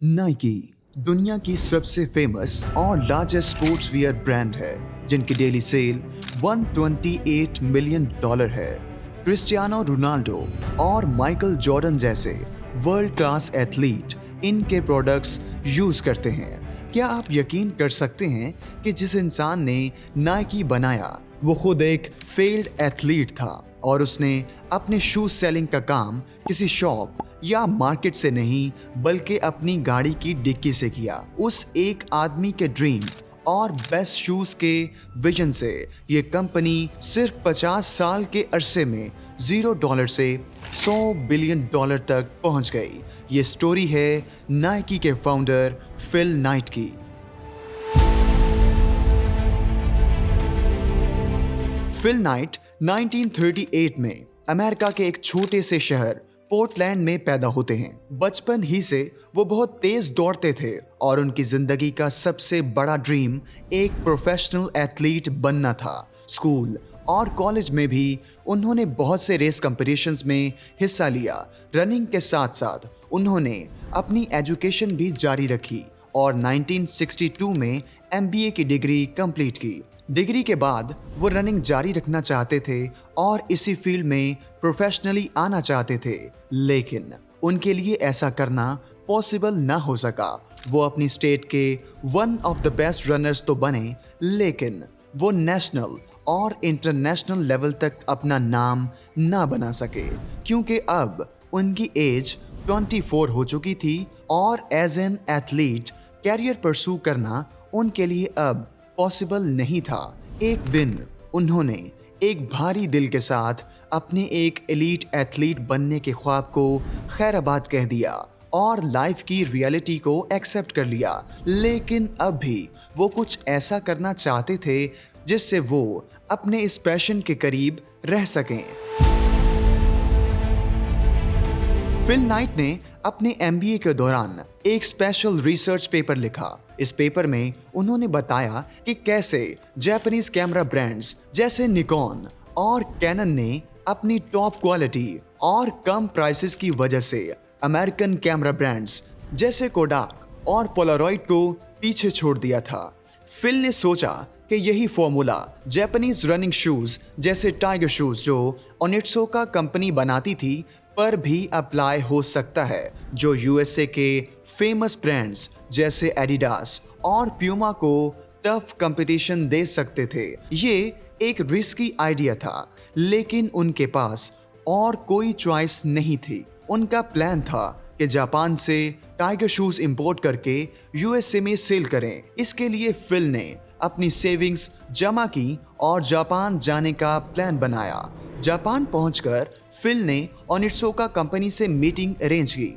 Nike दुनिया की सबसे फेमस और लार्जेस्ट स्पोर्ट्स वियर ब्रांड है, जिनकी डेली सेल 128 मिलियन डॉलर है। क्रिस्टियानो रोनाल्डो और माइकल जॉर्डन जैसे वर्ल्ड क्लास एथलीट इनके प्रोडक्ट्स यूज करते हैं। क्या आप यकीन कर सकते हैं कि जिस इंसान ने नाइकी बनाया वो खुद एक फेल्ड एथलीट था और उसने अपने शूज सेलिंग का काम किसी शॉप या मार्केट से नहीं बल्कि अपनी गाड़ी की डिक्की से किया। उस एक आदमी के ड्रीम और बेस्ट शूज के विजन से ये कंपनी सिर्फ 50 साल के अरसे में $0 से $100 बिलियन तक पहुंच गई। ये स्टोरी है नाइकी के फाउंडर फिल नाइट की। फिल नाइट 1938 में अमेरिका के एक छोटे से शहर पोर्टलैंड में पैदा होते हैं। बचपन ही से वो बहुत तेज दौड़ते थे और उनकी जिंदगी का सबसे बड़ा ड्रीम एक प्रोफेशनल एथलीट बनना था। स्कूल और कॉलेज में भी उन्होंने बहुत से रेस कंपटीशंस में हिस्सा लिया। रनिंग के साथ साथ उन्होंने अपनी एजुकेशन भी जारी रखी और 1962 में MBA की डिग्री कंप्लीट की। डिग्री के बाद वो रनिंग जारी रखना चाहते थे और इसी फील्ड में प्रोफेशनली आना चाहते थे, लेकिन उनके लिए ऐसा करना पॉसिबल ना हो सका। वो अपनी स्टेट के one of the best runners तो बने, लेकिन वो नेशनल और इंटरनेशनल लेवल तक अपना नाम ना बना सके, क्योंकि अब उनकी एज 24 हो चुकी थी और as an athlete career pursue करना उनके लिए अब पॉसिबल नहीं था। एक दिन उन्होंने एक भारी दिल के साथ अपने एक एलीट एथलीट बनने के ख्वाब को खैराबाद कह दिया और लाइफ की रियलिटी को एक्सेप्ट कर लिया। लेकिन अब भी वो कुछ ऐसा करना चाहते थे जिससे वो अपने इस पैशन के करीब रह सकें। फिल नाइट ने अपने MBA के दौरान एक स्पेशल रिसर्च पेपर लिखा। इस पेपर में उन्होंने बताया कि कैसे जापानीज कैमरा ब्रांड्स जैसे निकॉन और कैनन ने अपनी टॉप क्वालिटी और कम प्राइसेस की वजह से अमेरिकन कैमरा ब्रांड्स जैसे कोडाक और पोलारॉइड को पीछे छोड़ दिया था। फिल ने सोचा कि यही फॉर्मूला जापानीज रनिंग शूज जैसे टाइगर शूज जो ओनिट्सुका कंपनी बनाती थी पर भी अप्लाई हो सकता है, जो USA के फेमस ब्रांड्स जैसे एडिडास और प्यूमा को टफ कंपटीशन दे सकते थे। ये एक रिस्की आइडिया था, लेकिन उनके पास और कोई चॉइस नहीं थी। उनका प्लान था कि जापान से टाइगर शूज इंपोर्ट करके USA में सेल करें। इसके लिए फिल ने अपनी सेविंग्स जमा की और जापान जाने का प्लान बनाया। जापान पहुंचकर फिल ने ओनिट्सुका कंपनी से मीटिंग अरेंज की।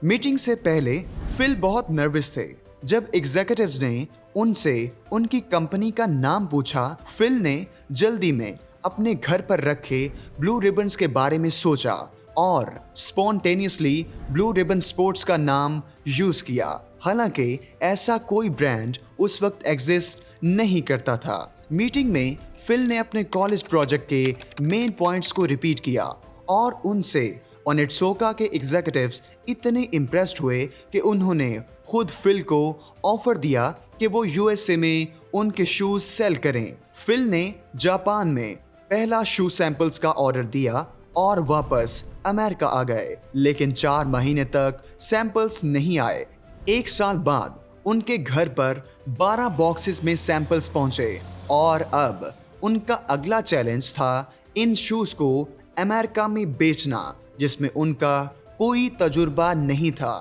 मीटिंग से पहले फिल बहुत नर्वस थे। जब एग्जीक्यूटिव्स ने उनसे उनकी कंपनी का नाम पूछा, फिल ने जल्दी में अपने घर पर रखे ब्लू रिबन्स के बारे में सोचा और स्पॉन्टेनियसली ब्लू रिबन स्पोर्ट्स का नाम यूज किया। हालांकि ऐसा कोई ब्रांड उस वक्त एग्जिस्ट नहीं करता था। मीटिंग में फिल ने अपने कॉलेज प्रोजेक्ट के मेन पॉइंट्स को रिपीट किया और उनसे ओनिट्सुका के एग्जीक्यूटिव्स इतने इम्प्रेस्ड हुए कि उन्होंने खुद फिल को ऑफर दिया कि वो USA में उनके शूज सेल करें। फिल ने जापान में पहला शू सैंपल्स का ऑर्डर दिया और वापस अमेरिका आ गए, लेकिन 4 महीने तक सैंपल्स नहीं आए। 1 साल बाद उनके घर पर 12 बॉक्सेस में सैंपल्स पहुंचे और अब उनका अगला चैलेंज था इन शूज को अमेरिका में बेचना, जिसमें उनका कोई तजुर्बा नहीं था।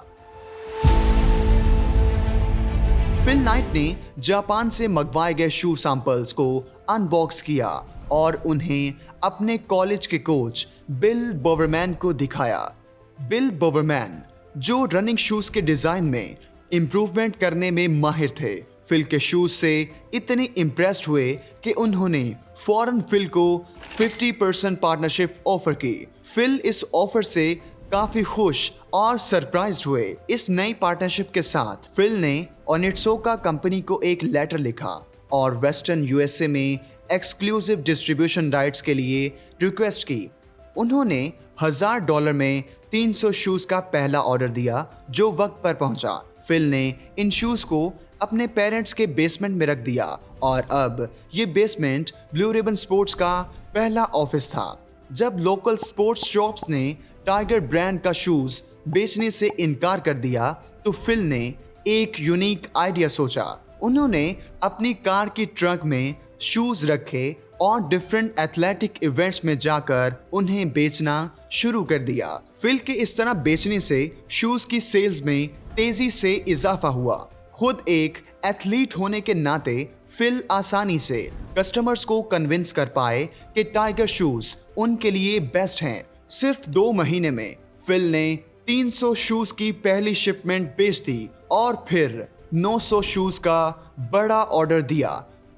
फिल नाइट ने जापान से मंगवाए गए शू सैंपल्स को अनबॉक्स किया और उन्हें अपने कॉलेज के कोच बिल बोवरमैन को दिखाया। बिल बोवरमैन, जो रनिंग शूज के डिजाइन में इम्प्रूवमेंट करने में माहिर थे, फिल के शूज से इतने इम्प्रेस्ड हुए कि उन्होंने फौरन फिल को 50% पार्टनरशिप ऑफर की। फिल इस ऑफर से काफी खुश और सरप्राइज्ड हुए। इस नई पार्टनरशिप के साथ फिल ने ओनिट्सुका कंपनी को एक लेटर लिखा और वेस्टर्न USA में एक्सक्लूसिव डिस्ट्रीब्यूशन राइट्स के लिए रिक्वेस्ट की। उन्होंने $1000 में 300 शूज का पहला ऑर्डर दिया, जो वक्त पर पहुंचा। फिल ने इन शूज को अपने पेरेंट्स के बेसमेंट में रख दिया और अब ये बेसमेंट ब्लू रिबन स्पोर्ट्स का पहला ऑफिस था। जब लोकल स्पोर्ट्स शॉप्स ने टाइगर ब्रांड का शूज बेचने से इनकार कर दिया तो फिल ने एक यूनिक आइडिया सोचा। उन्होंने अपनी कार की ट्रंक में शूज रखे और डिफरेंट एथलेटिक इवेंट्स में जाकर उन्हें बेचना शुरू कर दिया। फिल के इस तरह बेचने से शूज की सेल्स में तेजी से इजाफा हुआ। खुद एक एथलीट होने के नाते फिल आसानी से कस्टमर्स को कन्विंस कर पाए कि टाइगर शूज उनके लिए बेस्ट हैं। सिर्फ 2 महीने में फिल ने 300 शूज की पहली शिपमेंट बेच दी और फिर 900 शूज का बड़ा ऑर्डर दिया।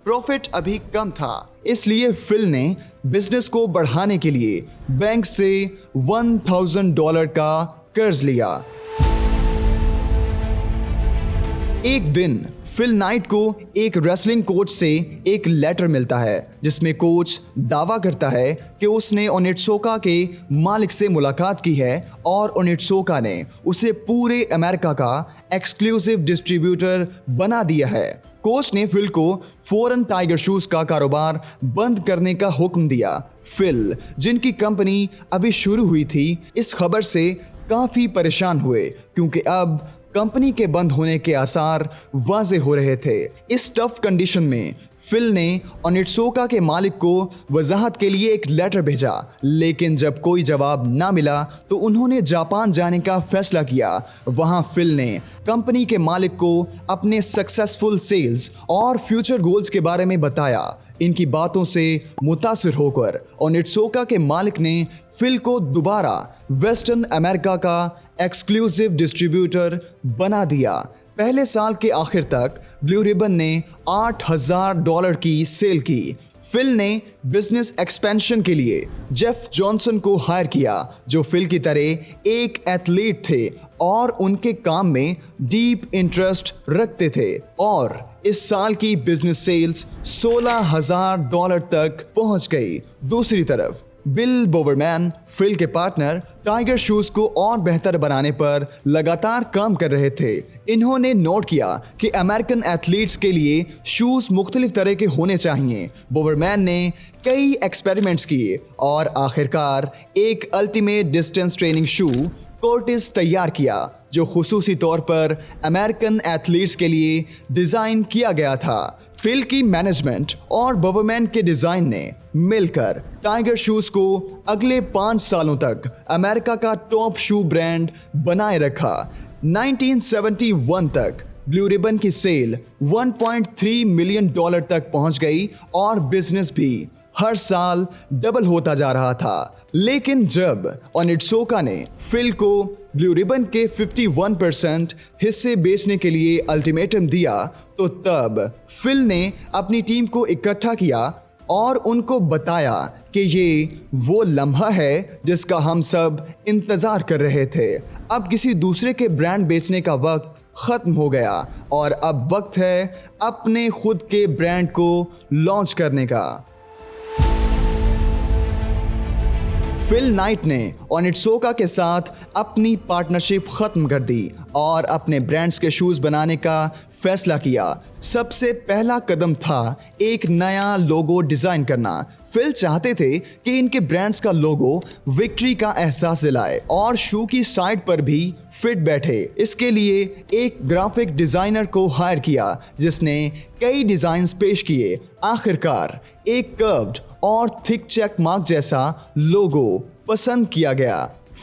प्रॉफिट अभी कम था, इसलिए फिल ने बिजनेस को बढ़ाने के लिए बैंक से $1000 का कर्ज लिया। एक दिन फिल नाइट को एक रेसलिंग कोच से एक लेटर मिलता है जिसमें कोच दावा करता है कि उसने ओनित्सुका के मालिक से मुलाकात की है और ओनित्सुका ने उसे पूरे अमेरिका का एक्सक्लूसिव डिस्ट्रीब्यूटर बना दिया है। कोच ने फिल को फौरन टाइगर शूज का कारोबार बंद करने का हुक्म दिया। फिल, जिनकी कंपनी अभी शुरू हुई थी, इस खबर से काफी परेशान हुए क्योंकि अब कंपनी के बंद होने के आसार वाज़े हो रहे थे। इस टफ कंडीशन में फिल ने ओनित्सुका के मालिक को वजाहत के लिए एक लेटर भेजा, लेकिन जब कोई जवाब ना मिला तो उन्होंने जापान जाने का फैसला किया। वहां फिल ने कंपनी के मालिक को अपने सक्सेसफुल सेल्स और फ्यूचर गोल्स के बारे में बताया। इनकी बातों से मुतासिर होकर ओनित्सुका के मालिक ने फिल को दोबारा वेस्टर्न अमेरिका का एक्सक्लूसिव डिस्ट्रीब्यूटर बना दिया। पहले साल के आखिर तक ब्लू रिबन ने $8000 की सेल की। फिल ने बिजनेस एक्सपेंशन के लिए जेफ जॉनसन को हायर किया, जो फिल की तरह एक एथलीट थे और उनके काम में डीप इंटरेस्ट रखते थे, और इस साल की बिजनेस सेल्स $16000 तक पहुंच गई। दूसरी तरफ बिल बोवरमैन, फिल के पार्टनर, टाइगर शूज को और बेहतर बनाने पर लगातार काम कर रहे थे। इन्होंने नोट किया कि अमेरिकन एथलीट्स के लिए शूज मुख्तलिफ तरह के होने चाहिए। बोवरमैन ने कई एक्सपेरिमेंट्स किए और आखिरकार एक अल्टीमेट डिस्टेंस ट्रेनिंग शू कोर्टिस तैयार किया, जो खुसूसी तौर पर अमेरिकन एथलीट्स के लिए डिज़ाइन किया गया था। फिल की मैनेजमेंट और बोवरमैन के डिज़ाइन ने मिलकर टाइगर शूज को अगले 5 सालों तक अमेरिका का टॉप शू ब्रांड बनाए रखा। 1971 तक ब्लू रिबन की सेल $1.3 मिलियन तक पहुंच गई और बिजनेस भी हर साल डबल होता जा रहा था। लेकिन जब ओनित्सुका ने फिल को ब्लू रिबन के 51% हिस्से बेचने के लिए अल्टीमेटम दिया, तो तब फिल ने अपनी टीम को इकट्ठा किया और उनको बताया कि ये वो लम्हा है जिसका हम सब इंतजार कर रहे थे। अब किसी दूसरे के ब्रांड बेचने का वक्त खत्म हो गया और अब वक्त है अपने खुद के ब्रांड को लॉन्च करने का। फिल नाइट ने ओनित्सुका के साथ अपनी पार्टनरशिप खत्म कर दी और अपने ब्रांड्स के शूज बनाने का फैसला किया। सबसे पहला कदम था एक नया लोगो डिजाइन करना। फिल चाहते थे कि इनके ब्रांड्स का लोगो विक्ट्री का एहसास दिलाए और शू की साइड पर भी फिट बैठे। इसके लिए एक ग्राफिक डिजाइनर को हायर किया जिसने कई डिजाइन्स पेश किए। आखिरकार एक कर्व्ड और थिक चेक मार्क जैसा लोगो पसंद किया गया।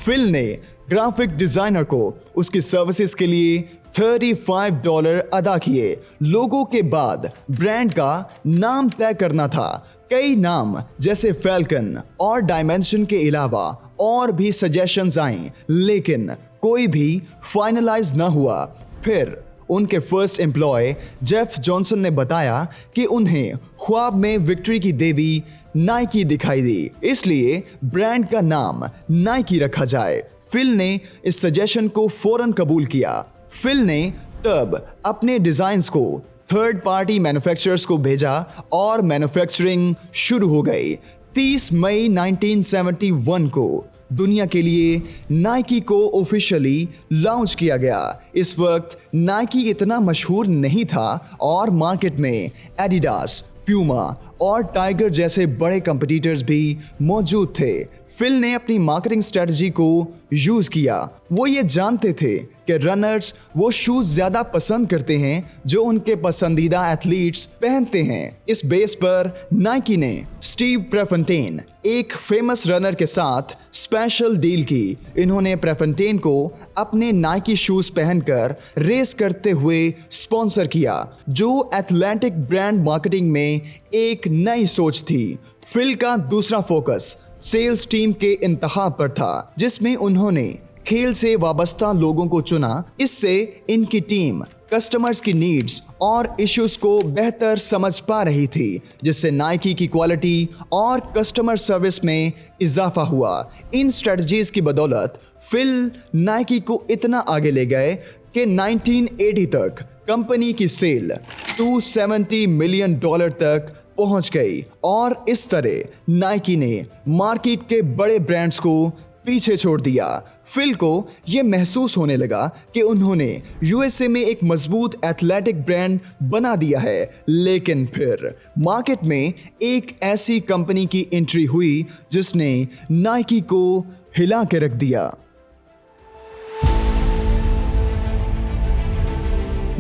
फिल ने ग्राफिक डिजाइनर को उसकी सर्विसेज के लिए $35 अदा किए। लोगो के बाद ब्रांड का नाम तय करना था। कई नाम जैसे फैल्कन और डायमेंशन के अलावा और भी सजेशंस आईं, लेकिन कोई भी फाइनलाइज ना हुआ। फिर उनके फर्स्ट एम्प्लॉय जेफ जॉनसन ने बताया कि उन्हें ख्वाब में विक्ट्री की देवी नाइकी दिखाई दी, इसलिए ब्रांड का नाम नाइकी रखा जाए। फिल ने इस सजेशन को फौरन कबूल किया। फिल ने तब अपने डिजाइन्स को थर्ड पार्टी मैन्युफैक्चरर्स को भेजा और मैन्युफैक्चरिंग शुरू हो गई। 30 मई 1971 को दुनिया के लिए नाइकी को ऑफिशियली लॉन्च किया गया। इस वक्त नाइकी इतना मशहूर नहीं था और मार्केट में एडिडास, प्यूमा और टाइगर जैसे बड़े कंपटीटर्स भी मौजूद थे। फिल ने अपनी मार्केटिंग स्ट्रेटजी को यूज किया। वो ये जानते थे कि रनर्स वो शूज ज्यादा पसंद करते हैं जो उनके पसंदीदा एथलीट्स पहनते हैं। इस बेस पर नाइकी ने स्टीव प्रेफोंटेन, एक फेमस रनर के साथ स्पेशल डील की। इन्होंने प्रेफोंटेन को अपने नाइकी शूज पहनकर रेस करते हुए स्पॉन्सर किया, जो एथलेटिक ब्रांड मार्केटिंग में एक नई सोच थी। फिल का दूसरा फोकस सेल्स टीम के इंतखाब पर था, जिसमें उन्होंने खेल से वाबस्ता लोगों को चुना। इससे इनकी टीम कस्टमर्स की नीड्स और इश्यूज को बेहतर समझ पा रही थी, जिससे नाइकी की क्वालिटी और कस्टमर सर्विस में इजाफा हुआ। इन स्ट्रेटजीज की बदौलत फिल नाइकी को इतना आगे ले गए कि 1980 तक कंपनी की सेल $270 मिलियन तक पहुंच गई और इस तरह नाइकी ने मार्केट के बड़े ब्रांड्स को पीछे छोड़ दिया। फिल को यह महसूस होने लगा कि उन्होंने यूएसए में एक मजबूत एथलेटिक ब्रांड बना दिया है, लेकिन फिर मार्केट में एक ऐसी कंपनी की एंट्री हुई जिसने नाइकी को हिला के रख दिया।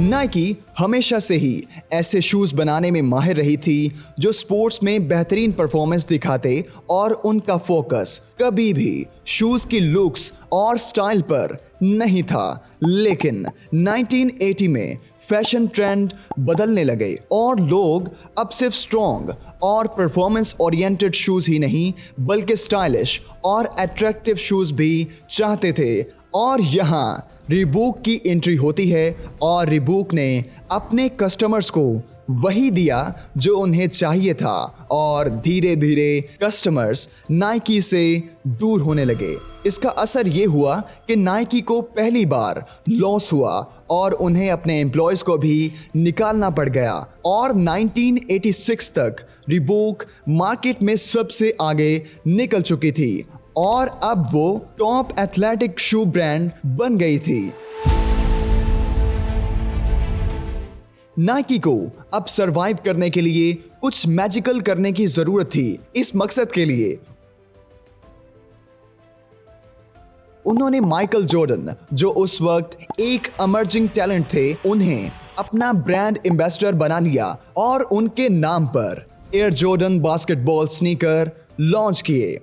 नाइकी हमेशा से ही ऐसे शूज बनाने में माहिर रही थी जो स्पोर्ट्स में बेहतरीन परफॉर्मेंस दिखाते और उनका फोकस कभी भी शूज की लुक्स और स्टाइल पर नहीं था। लेकिन 1980 में फैशन ट्रेंड बदलने लगे और लोग अब सिर्फ स्ट्रॉन्ग और परफॉर्मेंस ओरिएंटेड शूज ही नहीं बल्कि स्टाइलिश और अट्रैक्टिव शूज भी चाहते थे। और यहाँ रीबॉक की एंट्री होती है और रीबॉक ने अपने कस्टमर्स को वही दिया जो उन्हें चाहिए था और धीरे धीरे कस्टमर्स नाइकी से दूर होने लगे। इसका असर ये हुआ कि नाइकी को पहली बार लॉस हुआ और उन्हें अपने एम्प्लॉयज को भी निकालना पड़ गया और 1986 तक रीबॉक मार्केट में सबसे आगे निकल चुकी थी और अब वो टॉप एथलेटिक शू ब्रांड बन गई थी। नाइकी को अब सरवाइव करने के लिए कुछ मैजिकल करने की जरूरत थी। इस मकसद के लिए उन्होंने माइकल जॉर्डन, जो उस वक्त एक इमर्जिंग टैलेंट थे, उन्हें अपना ब्रांड एम्बेसडर बना लिया और उनके नाम पर Air Jordan basketball sneaker launch किए।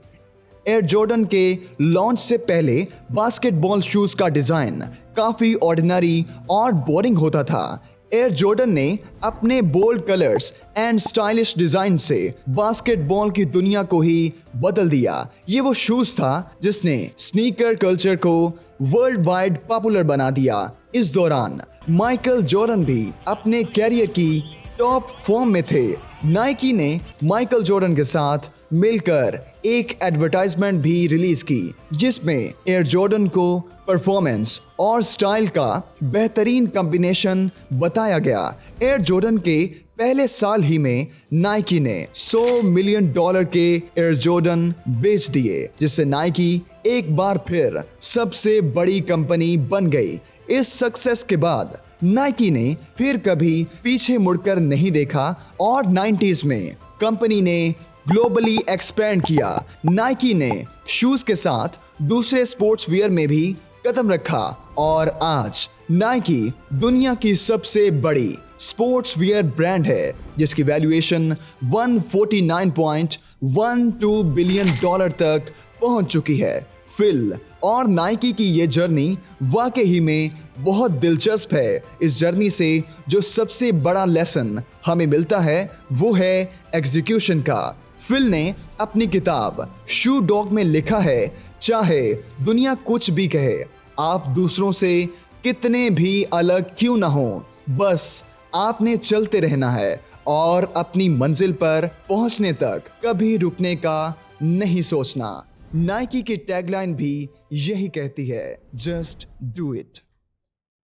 एयर जॉर्डन के लॉन्च से पहले बास्केटबॉल शूज का डिजाइन काफी ऑर्डिनरी और बोरिंग होता था। एयर जॉर्डन ने अपने bold colours and stylish design से बास्केटबॉल की दुनिया को ही बदल दिया। ये वो शूज था जिसने स्नीकर कल्चर को वर्ल्ड वाइड पॉपुलर बना दिया। इस दौरान माइकल जॉर्डन भी अपने कैरियर की टॉप फॉर्म में थे। नाइकी ने माइकल जॉर्डन के साथ मिलकर एक एडवर्टाइजमेंट भी रिलीज की, जिसमें एयर जॉर्डन को परफॉर्मेंस और स्टाइल का बेहतरीन कॉम्बिनेशन बताया गया। एयर जॉर्डन के पहले साल ही में नाइकी ने $100 मिलियन के एयर जॉर्डन बेच दिए, जिससे नाइकी एक बार फिर सबसे बड़ी कंपनी बन गई। इस सक्सेस के बाद नाइकी ने फिर कभी पीछे मुड़कर नहीं देखा और 90s में कंपनी ने ग्लोबली एक्सपेंड किया। नाइकी ने शूज के साथ दूसरे स्पोर्ट्स वियर में भी कदम रखा और आज नाइकी दुनिया की सबसे बड़ी स्पोर्ट्स वियर ब्रांड है, जिसकी वैल्यूएशन $149.12 बिलियन तक पहुंच चुकी है। फिल और नाइकी की ये जर्नी वाकई में बहुत दिलचस्प है। इस जर्नी से जो सबसे बड़ा लेसन हमें मिलता है वो है एग्जीक्यूशन का। फिल ने अपनी किताब शू डॉग में लिखा है, चाहे दुनिया कुछ भी कहे, आप दूसरों से कितने भी अलग क्यों ना हो, बस आपने चलते रहना है और अपनी मंजिल पर पहुंचने तक कभी रुकने का नहीं सोचना। नाइकी की टैगलाइन भी यही कहती है, जस्ट डू इट।